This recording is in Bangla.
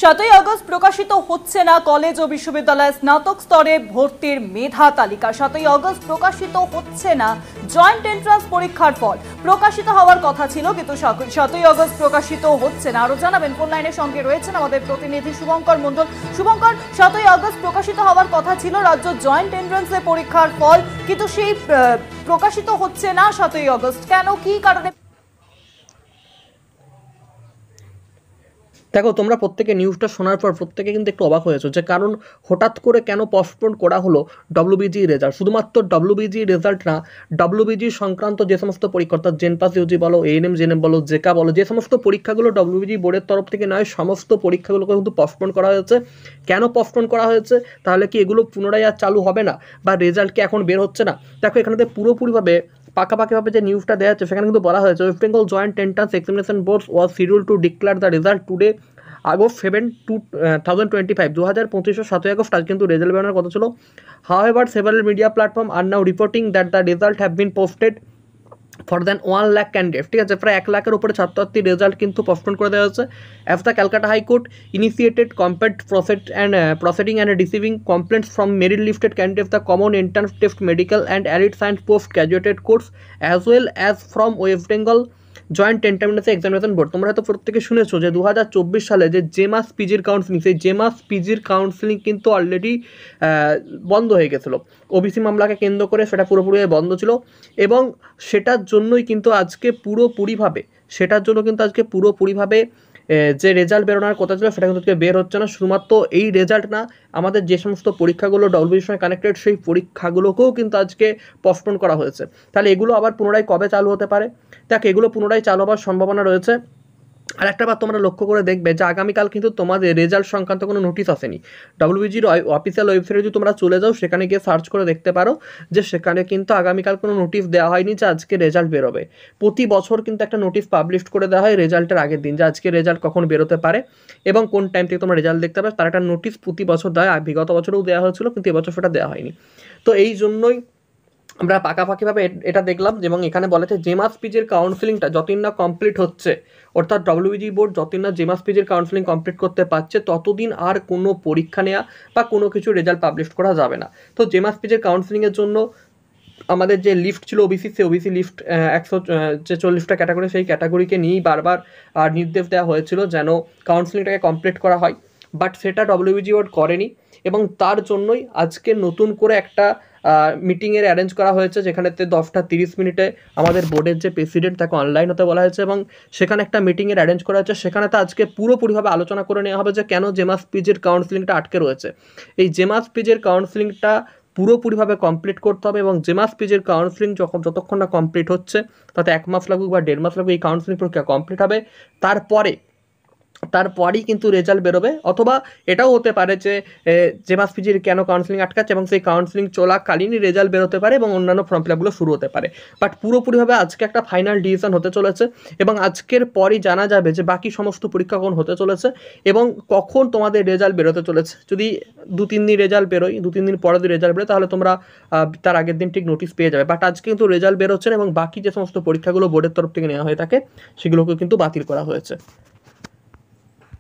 7ই আগস্ট প্রকাশিত হচ্ছে না কলেজ ও বিশ্ববিদ্যালয়ের স্নাতক স্তরে ভর্তির মেধা তালিকা। 7ই আগস্ট প্রকাশিত হচ্ছে না জয়েন্ট এন্ট্রান্স পরীক্ষার ফল। প্রকাশিত হওয়ার কথা ছিল, কিন্তু 7ই আগস্ট প্রকাশিত হচ্ছে না। আরো জানাবেন, ফোন লাইনের সঙ্গে রয়েছেন আমাদের প্রতিনিধি শুভঙ্কর মণ্ডল। শুভঙ্কর, 7ই আগস্ট প্রকাশিত হওয়ার কথা ছিল রাজ্য জয়েন্ট এন্ট্রান্সের পরীক্ষার ফল, কিন্তু সেই প্রকাশিত হচ্ছে না 7ই আগস্ট। কেন, কি কারণে? দেখো, তোমরা প্রত্যেকে নিউজটা শোনার পর প্রত্যেকে কিন্তু একটু অবাক হয়েছো, যে কারণ হঠাৎ করে কেন পোস্টপোন করা হলো ডব্লিউবিজি রেজাল্ট। শুধুমাত্র ডব্লিউবিজি রেজাল্ট না, ডব্লিউবিজি সংক্রান্ত যে সমস্ত পরীক্ষা, অর্থাৎ জেনপাস ইউজি বলো, এএনএম জেএনএম বলো, জেকা বলো, যে সমস্ত পরীক্ষাগুলো ডব্লিউবিজি বোর্ডের তরফ থেকে নয়, সমস্ত পরীক্ষাগুলোকে কিন্তু পোস্টপোন করা হয়েছে। কেন পোস্টপোন করা হয়েছে? তাহলে কি এগুলো পুনরায় আর চালু হবে না, বা রেজাল্ট কি এখন বের হচ্ছে না? দেখো, এখানে পুরোপুরিভাবে পাকাপাকিভাবে যে নিউজটা দেওয়া হচ্ছে সেখানে কিন্তু বলা হয়েছে, West Bengal joint entrance examination boards was schedule to declare the result today August 7, 2025। 2025 7ই আগস্ট আজ কিন্তু রেজাল্ট বেরোনোর কথা ছিল। However several media platform are now reporting that the result have been posted for then 1 lakh candidate. ঠিক আছে, প্রায় 1 লাখের উপরে ছাত্রছাত্রীর রেজাল্ট কিন্তু পোস্টপোন করে দেওয়া হয়েছে। As the Calcutta high court initiated compete proceeding and receiving complaints from merit listed candidates the common entrance test medical and arid science post graduated course as well as from West Bengal joint entrance examination board. তোমরা হয়তো প্রত্যেকে শুনেছো যে 2024 সালে যে জেমাস পিজির কাউন্সিলিং, সেই জেমাস পিজির কাউন্সিলিং কিন্তু অলরেডি বন্ধ হয়ে গেছিলো। ওবিসি মামলাকে কেন্দ্র করে সেটা পুরোপুরি বন্ধ ছিল, এবং সেটার জন্যই কিন্তু আজকে পুরোপুরিভাবে যে রেজাল্ট বেরোনোর কথা ছিল সেটা কিন্তু বের হচ্ছে না। শুধুমাত্র এই রেজাল্ট না, আমাদের যে সমস্ত পরীক্ষাগুলো ডব্লিউবির সঙ্গে কানেক্টেড সেই পরীক্ষাগুলোকেও কিন্তু আজকে পোস্টপোন করা হয়েছে। তাহলে এগুলো আবার পুনরায় কবে চালু হতে পারে? দেখ, এগুলো পুনরায় চালু হওয়ার সম্ভাবনা রয়েছে। আর একটা বার তোমরা লক্ষ্য করে দেখবে যে আগামীকাল কিন্তু তোমাদের রেজাল্ট সংক্রান্ত কোনো নোটিশ আসেনি। ডব্লিউবিজির অফিসিয়াল ওয়েবসাইটে যদি তোমরা চলে যাও, সেখানে গিয়ে সার্চ করে দেখতে পারো যে সেখানে কিন্তু আগামীকাল কোনো নোটিশ দেওয়া হয়নি যে আজকে রেজাল্ট বেরোবে। প্রতি বছর কিন্তু একটা নোটিশ পাবলিশ করে দেওয়া হয় রেজাল্টের আগের দিন, যে আজকে রেজাল্ট কখন বেরোতে পারে এবং কোন টাইম থেকে তোমরা রেজাল্ট দেখতে পাবে, তার একটা নোটিশ প্রতি বছর দেয়। বিগত বছরেও দেওয়া হয়েছিল, কিন্তু এবছর সেটা দেওয়া হয়নি। তো এই জন্যই আমরা পাকাপাকিভাবে এটা দেখলাম। এবং এখানে বলেছে জেমাস পিজির কাউন্সিলিংটা যতদিন না কমপ্লিট হচ্ছে, অর্থাৎ ডব্লিউবিজি বোর্ড যতদিন না জেমাস পিজির কাউন্সিলিং কমপ্লিট করতে পারছে, ততদিন আর কোনো পরীক্ষা নেওয়া বা কোনো কিছু রেজাল্ট পাবলিশ করা যাবে না। তো জেমাস পিজির কাউন্সিলিংয়ের জন্য আমাদের যে লিফট ছিল ওবিসি, সে ওবিসি লিফট 140টা ক্যাটাগরি, সেই ক্যাটাগরিকে নিয়েই বারবার নির্দেশ দেওয়া হয়েছিল যেন কাউন্সিলিংটাকে কমপ্লিট করা হয়, বাট সেটা ডব্লিউবিজি বোর্ড করেনি। এবং তার জন্যই আজকে নতুন করে একটা মিটিংয়ের অ্যারেঞ্জ করা হয়েছে, যেখানেতে 10:30 আমাদের বোর্ডের যে প্রেসিডেন্ট তাকে অনলাইন হতে বলা হয়েছে, এবং সেখানে একটা মিটিংয়ের অ্যারেঞ্জ করা হয়েছে। সেখানে তো আজকে পুরোপুরিভাবে আলোচনা করে নেওয়া হবে যে কেন জেমাস পিজির কাউন্সিলিংটা আটকে রয়েছে। এই জেমাস পিজির কাউন্সিলিংটা পুরোপুরিভাবে কমপ্লিট করতে হবে, এবং জেমাস পিজির কাউন্সিলিং যতক্ষণ না কমপ্লিট হচ্ছে, তাতে 1 মাস লাগুক বা 1.5 মাস লাগুক, এই কাউন্সিলিং প্রক্রিয়া কমপ্লিট হবে। তারপরেই কিন্তু রেজাল্ট বেরোবে। অথবা এটাও হতে পারে যে জেমাস পিজির কেন কাউন্সিলিং আটকাচ্ছে, এবং সেই কাউন্সিলিং চলাকালীনই রেজাল্ট বেরোতে পারে এবং অন্যান্য ফর্ম ফিল আপগুলো শুরু হতে পারে। বাট পুরোপুরিভাবে আজকে একটা ফাইনাল ডিসিশন হতে চলেছে, এবং আজকের পরই জানা যাবে যে বাকি সমস্ত পরীক্ষা কখন হতে চলেছে এবং কখন তোমাদের রেজাল্ট বেরোতে চলেছে। যদি 2-3 দিন রেজাল্ট বেরোয়, 2-3 দিন পরে যদি রেজাল্ট বেরোয়, তাহলে তোমরা তার আগের দিন ঠিক নোটিশ পেয়ে যাবে। বাট আজকে কিন্তু রেজাল্ট বেরোচ্ছে না, এবং বাকি যে সমস্ত পরীক্ষাগুলো বোর্ডের তরফ থেকে নেওয়া হয়ে থাকে সেগুলোকে কিন্তু বাতিল করা হয়েছে।